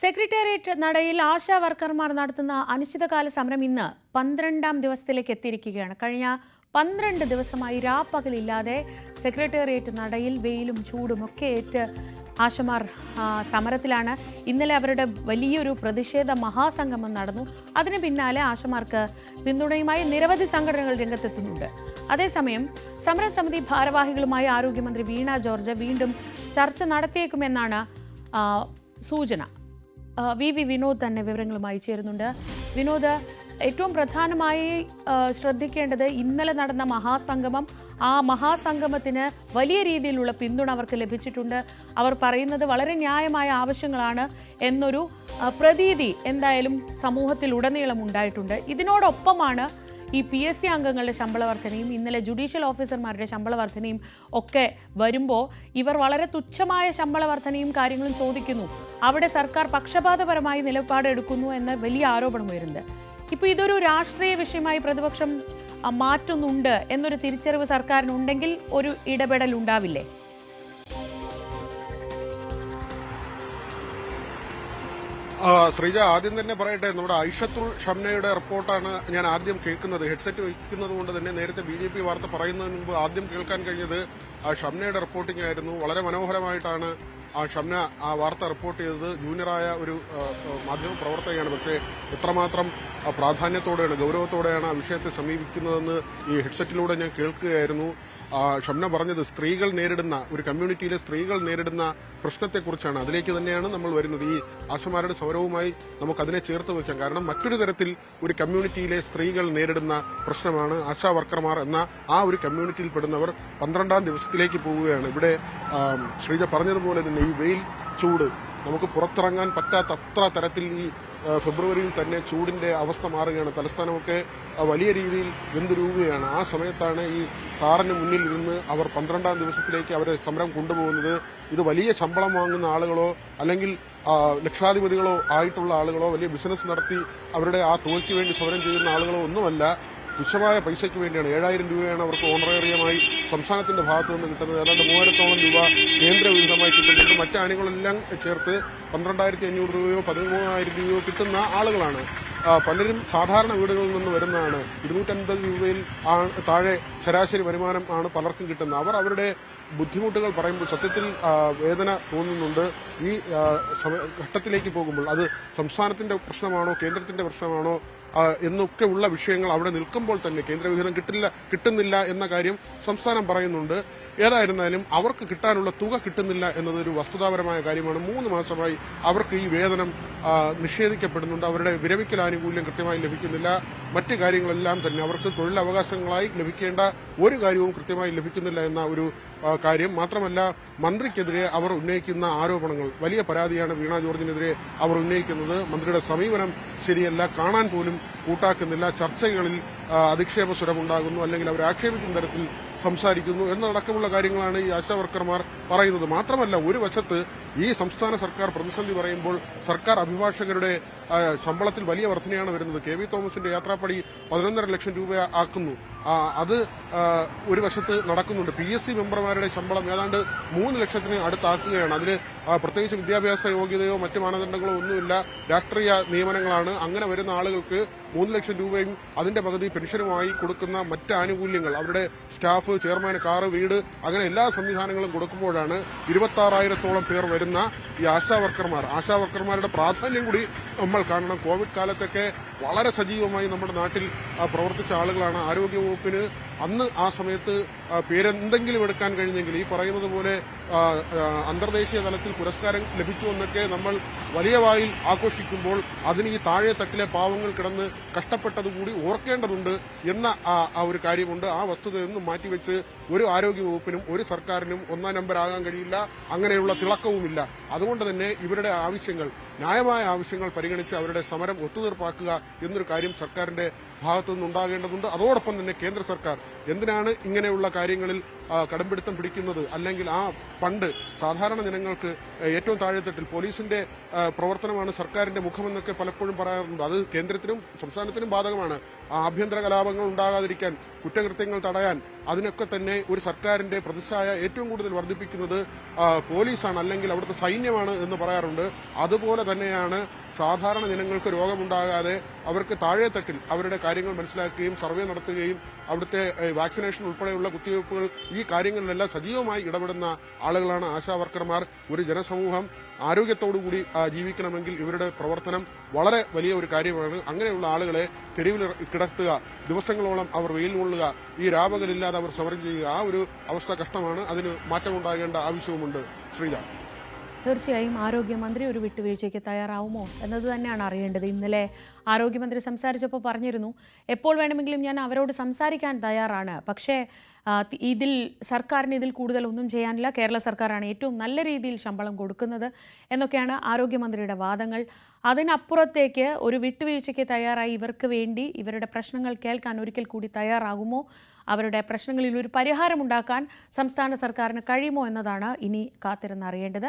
Secretariat നടയിൽ ആശാ വർക്കർമാർ നടത്തുന്ന അനിശ്ചിതകാല സമരം ഇന്ന് 12ാം ദിവസത്തിലേക്ക് എത്തിയിരിക്കുകയാണ്. കഴിഞ്ഞ 12 ദിവസമായി രാപ്പകലില്ലാതെ സെക്രട്ടേറിയറ്റ് നടയിൽ വെയിലും ചൂടും ഒക്കെ ഏറ്റ് ആശമാർ സമരത്തിലാണ്. ഇന്നലെ അവരുടെ വലിയൊരു പ്രതിഷേധ മഹാസംഗമം നടന്നു. അതിന് പിന്നാലെ ആശമാർക്ക് പിന്തുണയുമായി നിരവധി സംഘടനകൾ രംഗത്തെത്തുന്നുണ്ട്. അതേസമയം സമരസമിതി ഭാരവാഹികളുമായി ആരോഗ്യമന്ത്രി വീണ ജോർജ് വീണ്ടും ചർച്ച നടത്തിയേക്കുമെന്നാണ് സൂചന. വി വിനോദ് തന്നെ വിവരങ്ങളുമായി ചേരുന്നുണ്ട്. വിനോദ്, ഏറ്റവും പ്രധാനമായി ശ്രദ്ധിക്കേണ്ടത് ഇന്നലെ നടന്ന മഹാസംഗമം. ആ മഹാസംഗമത്തിന് വലിയ രീതിയിലുള്ള പിന്തുണ അവർക്ക് ലഭിച്ചിട്ടുണ്ട്. അവർ പറയുന്നത് വളരെ ന്യായമായ ആവശ്യങ്ങളാണ് എന്നൊരു പ്രതീതി എന്തായാലും സമൂഹത്തിലുടനീളം ഉണ്ടായിട്ടുണ്ട്. ഇതിനോടൊപ്പമാണ് ഈ PSC അംഗങ്ങളുടെ ശമ്പള വർധനയും ഇന്നലെ ജുഡീഷ്യൽ ഓഫീസർമാരുടെ ശമ്പള വർധനയും ഒക്കെ വരുമ്പോൾ ഇവർ വളരെ തുച്ഛമായ ശമ്പള വർധനയും കാര്യങ്ങളും ചോദിക്കുന്നു. അവിടെ സർക്കാർ പക്ഷപാതപരമായി നിലപാടെടുക്കുന്നു എന്ന വലിയ ആരോപണം വരുന്നുണ്ട്. ഇപ്പോൾ ഇതൊരു രാഷ്ട്രീയ വിഷയമായി പ്രതിപക്ഷം മാറ്റുന്നുണ്ട് എന്നൊരു തിരിച്ചറിവ് സർക്കാരിനുണ്ടെങ്കിൽ ഒരു ഇടപെടൽ ഉണ്ടാവില്ലേ? ശ്രീജ, ആദ്യം തന്നെ പറയട്ടെ, നമ്മുടെ ഐഷത്തുൽ ഷംനയുടെ റിപ്പോർട്ടാണ് ഞാൻ ആദ്യം കേൾക്കുന്നത്. ഹെഡ്സെറ്റ് വയ്ക്കുന്നത് കൊണ്ട് തന്നെ നേരത്തെ BJP വാർത്ത പറയുന്നതിന് മുമ്പ് ആദ്യം കേൾക്കാൻ കഴിഞ്ഞത് ഷംനയുടെ റിപ്പോർട്ടിംഗ് ആയിരുന്നു. വളരെ മനോഹരമായിട്ടാണ് ഷംന ആ വാർത്ത റിപ്പോർട്ട് ചെയ്തത്. ജൂനിയറായ ഒരു മാധ്യമ പ്രവർത്തകയാണ്. പക്ഷേ എത്രമാത്രം പ്രാധാന്യത്തോടെയാണ്, ഗൌരവത്തോടെയാണ് ആ വിഷയത്തെ സമീപിക്കുന്നതെന്ന് ഈ ഹെഡ്സെറ്റിലൂടെ ഞാൻ കേൾക്കുകയായിരുന്നു. ഷംന പറഞ്ഞത് സ്ത്രീകൾ നേരിടുന്ന, ഒരു കമ്മ്യൂണിറ്റിയിലെ സ്ത്രീകൾ നേരിടുന്ന പ്രശ്നത്തെക്കുറിച്ചാണ്. അതിലേക്ക് തന്നെയാണ് നമ്മൾ വരുന്നത്. ഈ ആശമാരുടെ സമരവുമായി നമുക്കതിനെ ചേർത്ത് വയ്ക്കാം. കാരണം മറ്റൊരു തരത്തിൽ ഒരു കമ്മ്യൂണിറ്റിയിലെ സ്ത്രീകൾ നേരിടുന്ന പ്രശ്നമാണ് ആശാ വർക്കർമാർ എന്ന ആ ഒരു കമ്മ്യൂണിറ്റിയിൽ പെടുന്നവർ 12ാം ദിവസത്തിലേക്ക് പോവുകയാണ്. ഇവിടെ ശ്രീജ പറഞ്ഞതുപോലെ തന്നെ ഈ വെയിൽ, ചൂട്, നമുക്ക് പുറത്തിറങ്ങാൻ പറ്റാത്ത അത്ര തരത്തിൽ ഈ ഫെബ്രുവരിയിൽ തന്നെ ചൂടിന്റെ അവസ്ഥ മാറുകയാണ്. തലസ്ഥാനമൊക്കെ വലിയ രീതിയിൽ വെന്തുരുകുകയാണ്. ആ സമയത്താണ് ഈ കാറിന് മുന്നിൽ ഇരുന്ന് അവർ 12ാം ദിവസത്തിലേക്ക് അവരെ സമരം കൊണ്ടുപോകുന്നത്. ഇത് വലിയ ശമ്പളം വാങ്ങുന്ന ആളുകളോ അല്ലെങ്കിൽ ലക്ഷാധിപതികളോ ആയിട്ടുള്ള ആളുകളോ വലിയ ബിസിനസ് നടത്തി അവരുടെ ആ തുകയ്ക്ക് വേണ്ടി സമരം ചെയ്യുന്ന ആളുകളോ ഒന്നുമല്ല. തുച്ഛമായ പൈസയ്ക്ക് വേണ്ടിയാണ്. 7000 രൂപയാണ് അവർക്ക് ഓണറേറിയമായി സംസ്ഥാനത്തിന്റെ ഭാഗത്തു നിന്ന് കിട്ടുന്നത്. ഏതാണ്ട് 3000-ഓളം രൂപ കേന്ദ്ര വിഹിതമായി കിട്ടുന്നുണ്ട്. മറ്റ് ആനുകൂല്യങ്ങളെല്ലാം ചേർത്ത് 12,500 രൂപയോ 13,000 രൂപയോ കിട്ടുന്ന ആളുകളാണ്. പലരും സാധാരണ വീടുകളിൽ നിന്ന് വരുന്നതാണ്. 250 രൂപയിൽ താഴെ ശരാശരി വരുമാനം ആണ് പലർക്കും കിട്ടുന്നത്. അവർ അവരുടെ ബുദ്ധിമുട്ടുകൾ പറയുമ്പോൾ സത്യത്തിൽ വേദന തോന്നുന്നുണ്ട്. ഈ ഘട്ടത്തിലേക്ക് പോകുമ്പോൾ അത് സംസ്ഥാനത്തിന്റെ പ്രശ്നമാണോ കേന്ദ്രത്തിന്റെ പ്രശ്നമാണോ എന്നൊക്കെ ഉള്ള വിഷയങ്ങൾ അവിടെ നിൽക്കുമ്പോൾ തന്നെ കേന്ദ്രവിഹിതം കിട്ടുന്നില്ല എന്ന കാര്യം സംസ്ഥാനം പറയുന്നുണ്ട്. ഏതായിരുന്നാലും അവർക്ക് കിട്ടാനുള്ള തുക കിട്ടുന്നില്ല എന്നതൊരു വസ്തുതാപരമായ കാര്യമാണ്. 3 മാസമായി അവർക്ക് ഈ വേതനം നിഷേധിക്കപ്പെടുന്നുണ്ട്. അവരുടെ വിരമിക്കൽ ആനുകൂല്യം കൃത്യമായി ലഭിക്കുന്നില്ല. മറ്റ് കാര്യങ്ങളെല്ലാം തന്നെ അവർക്ക് തൊഴിലവകാശങ്ങളായി ലഭിക്കേണ്ട ഒരു കാര്യവും കൃത്യമായി ലഭിക്കുന്നില്ല എന്ന ഒരു കാര്യം. മാത്രമല്ല, മന്ത്രിക്കെതിരെ അവർ ഉന്നയിക്കുന്ന ആരോപണങ്ങൾ, വലിയ പരാതിയാണ് വീണ ജോർജിനെതിരെ അവർ ഉന്നയിക്കുന്നത്. മന്ത്രിയുടെ സമീപനം ശരിയല്ല, കാണാൻ പോലും കൂട്ടാക്കുന്നില്ല, ചർച്ചകളിൽ അധിക്ഷേപ സ്വരമുണ്ടാകുന്നു, അല്ലെങ്കിൽ അവർ ആക്ഷേപിക്കുന്ന തരത്തിൽ സംസാരിക്കുന്നു എന്നതടക്കമുള്ള കാര്യങ്ങളാണ് ഈ ആശാ വർക്കർമാർ പറയുന്നത്. മാത്രമല്ല, ഒരു വശത്ത് ഈ സംസ്ഥാന സർക്കാർ പ്രതിസന്ധി പറയുമ്പോൾ സർക്കാർ അഭിഭാഷകരുടെ ശമ്പളത്തിൽ വലിയ വർധനയാണ് വരുന്നത്. KV തോമസിന്റെ യാത്രാപ്പടി 11.5 ലക്ഷം രൂപ ആക്കുന്നു. അത് ഒരു വശത്ത് നടക്കുന്നുണ്ട്. PSC മെമ്പർമാരുടെ ശമ്പളം ഏതാണ്ട് 3 ലക്ഷത്തിന് അടുത്താക്കുകയാണ്. അതിന് പ്രത്യേകിച്ച് വിദ്യാഭ്യാസ യോഗ്യതയോ മറ്റ് മാനദണ്ഡങ്ങളോ ഒന്നുമില്ല, രാഷ്ട്രീയ നിയമനങ്ങളാണ്. അങ്ങനെ വരുന്ന ആളുകൾക്ക് 3 ലക്ഷം രൂപയും അതിന്റെ പകുതി പെൻഷനുമായി കൊടുക്കുന്ന മറ്റ് ആനുകൂല്യങ്ങൾ, അവരുടെ സ്റ്റാഫ്, ചെയർമാൻ, കാറ്, വീട്, അങ്ങനെ എല്ലാ സംവിധാനങ്ങളും കൊടുക്കുമ്പോഴാണ് 26,000-ഓളം പേർ വരുന്ന ഈ ആശാ വർക്കർമാരുടെ പ്രാധാന്യം കൂടി നമ്മൾ കാണണം. കോവിഡ് കാലത്തൊക്കെ വളരെ സജീവമായി നമ്മുടെ നാട്ടിൽ പ്രവർത്തിച്ച ആളുകളാണ്. ആരോഗ്യവകുപ്പിന് അന്ന് ആ സമയത്ത് പേരെന്തെങ്കിലും എടുക്കാൻ കഴിഞ്ഞെങ്കിൽ, ഈ പറയുന്നത് പോലെ അന്തർദേശീയ തലത്തിൽ പുരസ്കാരം ലഭിച്ചു എന്നൊക്കെ നമ്മൾ വലിയ വായിൽ ആഘോഷിക്കുമ്പോൾ അതിന് ഈ താഴെ തട്ടിലെ പാവങ്ങൾ കിടന്ന് കഷ്ടപ്പെട്ടതുകൂടി ഓർക്കേണ്ടതുണ്ട് എന്ന ആ ഒരു കാര്യമുണ്ട്. ആ വസ്തുതയൊന്നും മാറ്റിവെച്ച് ഒരു ആരോഗ്യവകുപ്പിനും ഒരു സർക്കാരിനും 1-ാം നമ്പർ ആകാൻ കഴിയില്ല. അങ്ങനെയുള്ള തിളക്കവുമില്ല. അതുകൊണ്ട് തന്നെ ഇവരുടെ ആവശ്യങ്ങൾ, ന്യായമായ ആവശ്യങ്ങൾ പരിഗണിച്ച് അവരുടെ സമരം ഒത്തുതീർപ്പാക്കുക എന്നൊരു കാര്യം സർക്കാരിന്റെ ഭാഗത്തു നിന്നുണ്ടാകേണ്ടതുണ്ട്. അതോടൊപ്പം തന്നെ കേന്ദ്ര സർക്കാർ എന്തിനാണ് ഇങ്ങനെയുള്ള കാര്യങ്ങളിൽ കടമ്പിടുത്തം പിടിക്കുന്നത്, അല്ലെങ്കിൽ ആ ഫണ്ട് സാധാരണ ജനങ്ങൾക്ക് ഏറ്റവും താഴെത്തട്ടിൽ പോലീസിന്റെ പ്രവർത്തനമാണ് സർക്കാരിന്റെ മുഖമെന്നൊക്കെ പലപ്പോഴും പറയാറുണ്ട്. അത് കേന്ദ്രത്തിനും സംസ്ഥാനത്തിനും ബാധകമാണ്. ആഭ്യന്തര കലാപങ്ങൾ ഉണ്ടാകാതിരിക്കാൻ, കുറ്റകൃത്യങ്ങൾ തടയാൻ, അതിനൊക്കെ തന്നെ ഒരു സർക്കാരിന്റെ പ്രതിച്ഛായ ഏറ്റവും കൂടുതൽ വർദ്ധിപ്പിക്കുന്നത് പോലീസാണ്, അല്ലെങ്കിൽ അവിടുത്തെ സൈന്യമാണ് എന്ന് പറയാറുണ്ട്. അതുപോലെ തന്നെയാണ് സാധാരണ ജനങ്ങൾക്ക് രോഗമുണ്ടാകാതെ അവർക്ക് താഴെത്തട്ടിൽ അവരുടെ കാര്യങ്ങൾ മനസ്സിലാക്കുകയും സർവേ നടത്തുകയും അവിടുത്തെ വാക്സിനേഷൻ ഉൾപ്പെടെയുള്ള കുത്തിവയ്പ്പുകൾ ഈ കാര്യങ്ങളിലെല്ലാം സജീവമായി ഇടപെടുന്ന ആളുകളാണ് ആശാവർക്കർമാർ. ഒരു ജനസമൂഹം ആരോഗ്യത്തോടുകൂടി ജീവിക്കണമെങ്കിൽ ഇവരുടെ പ്രവർത്തനം വളരെ വലിയ ഒരു കാര്യമാണ്. അങ്ങനെയുള്ള ആളുകളെ തെരുവിൽ കിടത്തുക, ദിവസങ്ങളോളം അവർ വെയിൽ കൊള്ളുക, ഈ രാപകലില്ലാതെ അവർ സമരം ചെയ്യുക, ആ ഒരു അവസ്ഥ കഷ്ടമാണ്. അതിന് മാറ്റമുണ്ടാകേണ്ട ആവശ്യവുമുണ്ട്. ശ്രീജ, തീർച്ചയായും ആരോഗ്യമന്ത്രി ഒരു വിട്ടുവീഴ്ചയ്ക്ക് തയ്യാറാവുമോ എന്നത് തന്നെയാണ് അറിയേണ്ടത്. ഇന്നലെ ആരോഗ്യമന്ത്രി സംസാരിച്ചപ്പോൾ പറഞ്ഞിരുന്നു, എപ്പോൾ വേണമെങ്കിലും ഞാൻ അവരോട് സംസാരിക്കാൻ തയ്യാറാണ്, പക്ഷേ സർക്കാരിന് ഇതിൽ കൂടുതൽ ഒന്നും ചെയ്യാനില്ല, കേരള സർക്കാരാണ് ഏറ്റവും നല്ല രീതിയിൽ ശമ്പളം കൊടുക്കുന്നത് എന്നൊക്കെയാണ് ആരോഗ്യമന്ത്രിയുടെ വാദങ്ങൾ. അതിനപ്പുറത്തേക്ക് ഒരു വിട്ടുവീഴ്ചയ്ക്ക് തയ്യാറായി ഇവർക്ക് വേണ്ടി ഇവരുടെ പ്രശ്നങ്ങൾ കേൾക്കാൻ ഒരിക്കൽ കൂടി തയ്യാറാകുമോ, അവരുടെ പ്രശ്നങ്ങളിൽ ഒരു പരിഹാരമുണ്ടാക്കാൻ സംസ്ഥാന സർക്കാരിന് കഴിയുമോ എന്നതാണ് ഇനി കാത്തിരുന്ന് അറിയേണ്ടത്.